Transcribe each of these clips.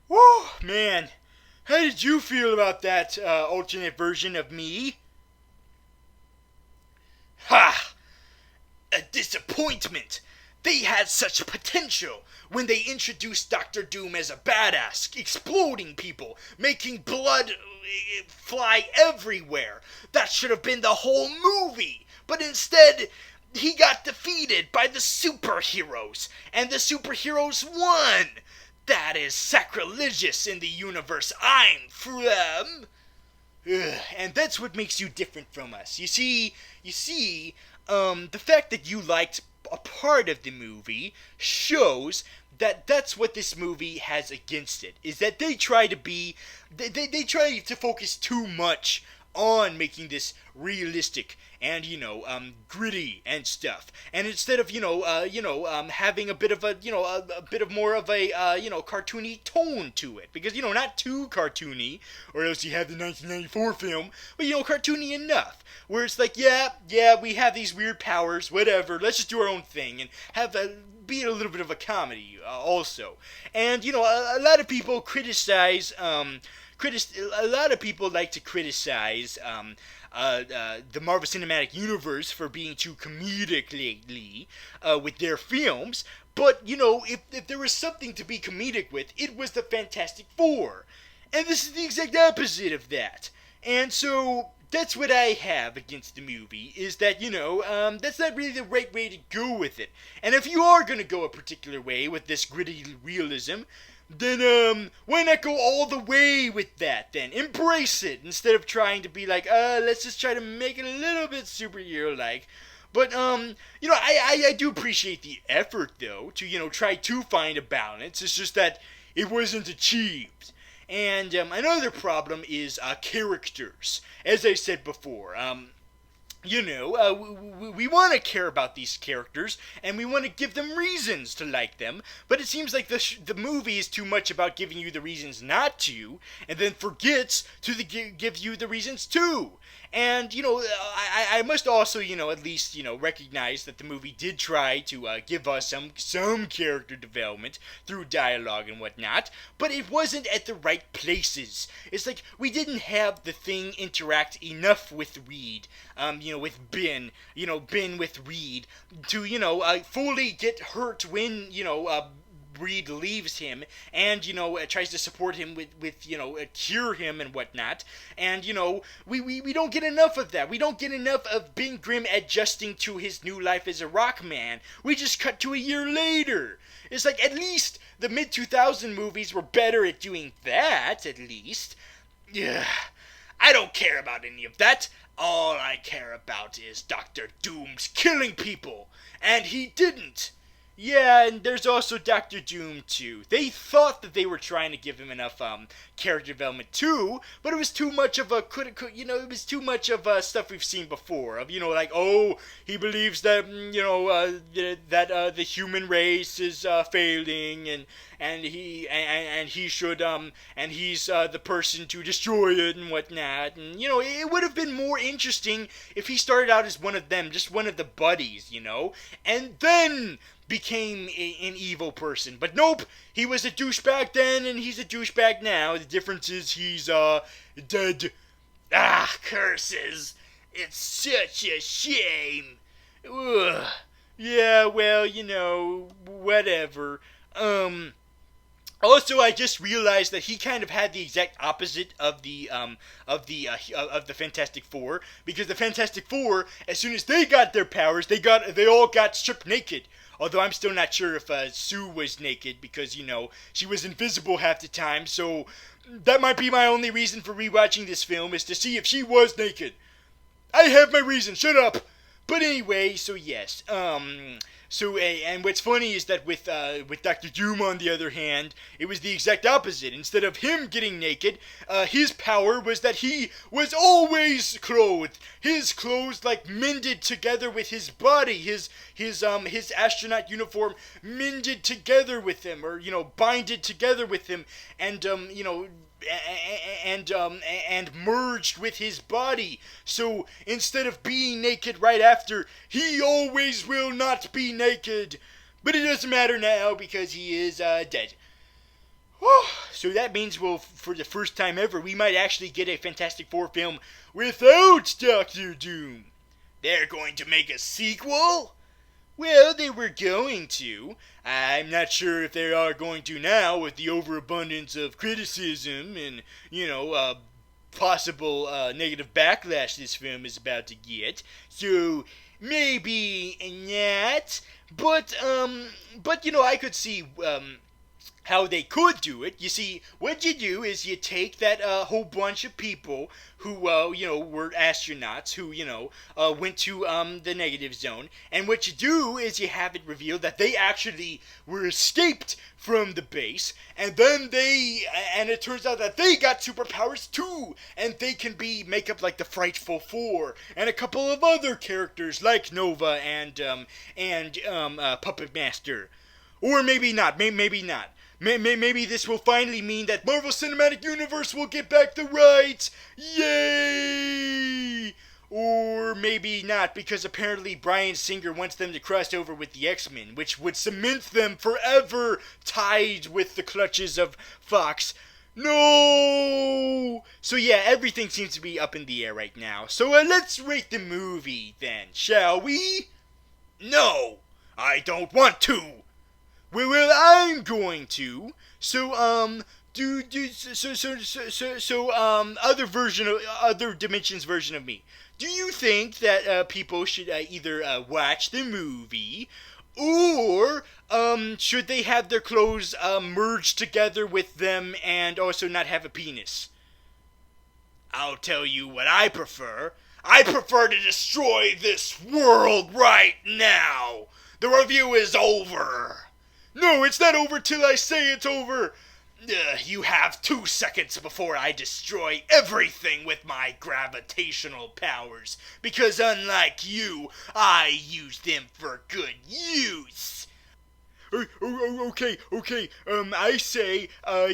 Whoa, man. How did you feel about that alternate version of me? Ha! A disappointment. They had such potential when they introduced Doctor Doom as a badass, exploding people, making blood fly everywhere. That should have been the whole movie. But instead, he got defeated by the superheroes, and the superheroes won. That is sacrilegious in the universe I'm from. Ugh, and that's what makes you different from us. The fact that you liked a part of the movie shows that that's what this movie has against it. Is that they try to be, they try to focus too much on making this realistic and gritty and stuff. And instead of having a bit of a bit of more of a cartoony tone to it, because not too cartoony, or else you have the 1994 film, but cartoony enough where it's like yeah we have these weird powers, whatever. Let's just do our own thing and have a be a little bit of a comedy also. And a lot of people criticize. A lot of people like to criticize the Marvel Cinematic Universe for being too comedic lately with their films. But, if there was something to be comedic with, it was the Fantastic Four. And this is the exact opposite of that. And so, that's what I have against the movie, is that, that's not really the right way to go with it. And if you are going to go a particular way with this gritty realism, then why not go all the way with that then? Embrace it instead of trying to be like, let's just try to make it a little bit superhero-like. But, I do appreciate the effort, though, to, try to find a balance. It's just that it wasn't achieved. And another problem is characters. As I said before, we want to care about these characters, and we want to give them reasons to like them, but it seems like the movie is too much about giving you the reasons not to, and then forgets to give you the reasons to. And, I must also, at least, recognize that the movie did try to give us some character development through dialogue and whatnot, but it wasn't at the right places. It's like we didn't have the Thing interact enough with Reed, with Ben, Ben with Reed, to, fully get hurt when, Reed leaves him and, tries to support him with cure him and whatnot. And, we don't get enough of that. We don't get enough of Ben Grimm adjusting to his new life as a rock man. We just cut to a year later. It's like, at least the mid-2000 movies were better at doing that, at least. Yeah, I don't care about any of that. All I care about is Dr. Doom's killing people. And he didn't. Yeah, and there's also Doctor Doom too. They thought that they were trying to give him enough character development too, but it was too much of a it was too much of stuff we've seen before. Of like, oh, he believes that that the human race is failing, and he should and he's the person to destroy it and whatnot. And it would have been more interesting if he started out as one of them, just one of the buddies, and then became an evil person. But nope, he was a douchebag then, and he's a douchebag now. The difference is he's dead. Ah, curses! It's such a shame. Ugh. Yeah, well, whatever. Also, I just realized that he kind of had the exact opposite of the Fantastic Four, because the Fantastic Four, as soon as they got their powers, they all got stripped naked. Although I'm still not sure if Sue was naked, because she was invisible half the time. So that might be my only reason for rewatching this film, is to see if she was naked. I have my reason. Shut up. But anyway, so yes. And what's funny is that with Doctor Doom, on the other hand, it was the exact opposite. Instead of him getting naked, his power was that he was always clothed. His clothes mended together with his body. His astronaut uniform mended together with him, or binded together with him, and and merged with his body. So instead of being naked right after, he always will not be naked. But it doesn't matter now because he is dead. So that means, well, for the first time ever, we might actually get a Fantastic Four film without Doctor Doom. They're going to make a sequel? Well, they were going to. I'm not sure if they are going to now with the overabundance of criticism and, possible negative backlash this film is about to get. So maybe not. But I could see how they could do it. You see, what you do is you take that whole bunch of people who, were astronauts who, went to the negative zone, and what you do is you have it revealed that they actually were escaped from the base, and then it turns out that they got superpowers too, and they can make up like the Frightful Four, and a couple of other characters like Nova and Puppet Master. Or maybe not, maybe not. Maybe this will finally mean that Marvel Cinematic Universe will get back the rights! Yay! Or maybe not, because apparently Bryan Singer wants them to cross over with the X-Men, which would cement them forever tied with the clutches of Fox. No! So yeah, everything seems to be up in the air right now. So let's rate the movie then, shall we? No! I don't want to! Well, I'm going to. So, other dimensions version of me. Do you think that people should either watch the movie, or should they have their clothes merged together with them and also not have a penis? I'll tell you what I prefer. I prefer to destroy this world right now. The review is over. No, it's not over till I say it's over. You have 2 seconds before I destroy everything with my gravitational powers. Because unlike you, I use them for good use. Okay. I say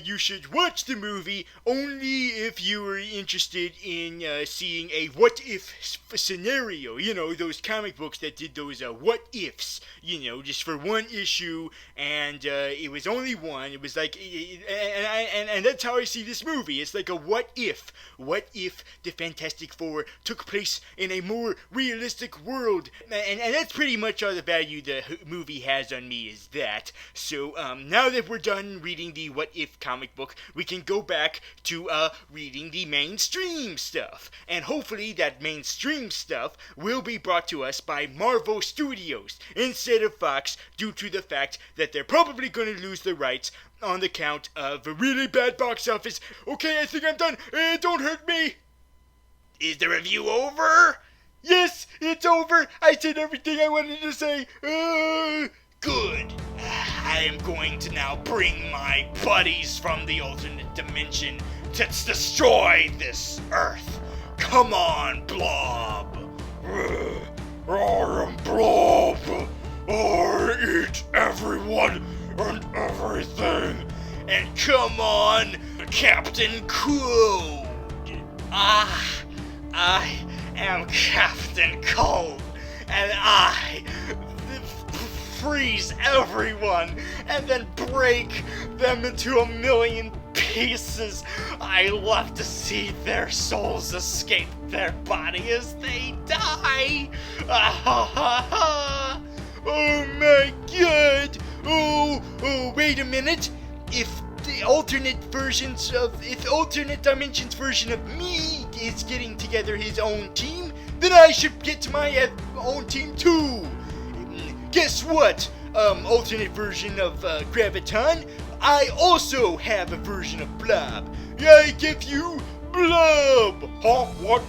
you should watch the movie only if you are interested in seeing a what-if scenario. You know, those comic books that did those what-ifs, just for one issue, and it was only one. It was like, and that's how I see this movie. It's like a what-if. What if the Fantastic Four took place in a more realistic world? And that's pretty much all the value the movie has on me is that. So now that we're done reading the What If comic book, we can go back to reading the mainstream stuff. And hopefully that mainstream stuff will be brought to us by Marvel Studios instead of Fox, due to the fact that they're probably going to lose the rights on the count of a really bad box office. Okay, I think I'm done. Don't hurt me. Is the review over? Yes, it's over. I said everything I wanted to say. Good. I am going to now bring my buddies from the alternate dimension to destroy this Earth. Come on, Blob. I am Blob. I eat everyone and everything. And come on, Captain Cold. I am Captain Cold, and I freeze everyone and then break them into a million pieces. I love to see their souls escape their body as they die. Oh my god. Oh, wait a minute. If alternate dimensions version of me is getting together his own team, then I should get my own team too. Guess what? Alternate version of Graviton, I also have a version of Blob. I give you Blob! Huh? What?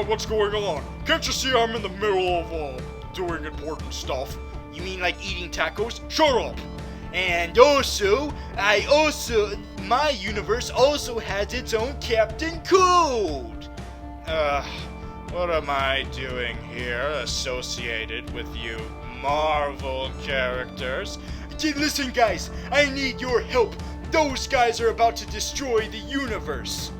What's going on? Can't you see I'm in the middle of doing important stuff? You mean like eating tacos? Shut up! And also, my universe also has its own Captain Cold. What am I doing here associated with you Marvel characters? Listen guys, I need your help. Those guys are about to destroy the universe.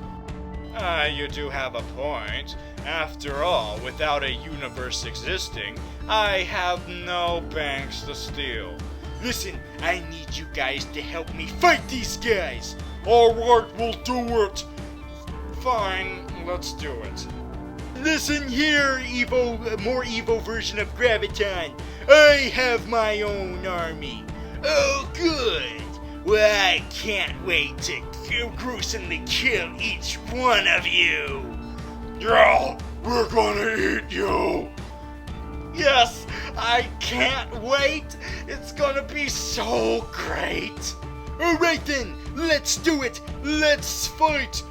You do have a point. After all, without a universe existing, I have no banks to steal. Listen, I need you guys to help me fight these guys. Alright, we'll do it. Fine, let's do it. Listen here, more Evo version of Graviton. I have my own army. Oh, good. Well, I can't wait to gruesomely kill each one of you. Yeah, we're gonna eat you. Yes, I can't wait. It's gonna be so great. Alright then, let's do it. Let's fight.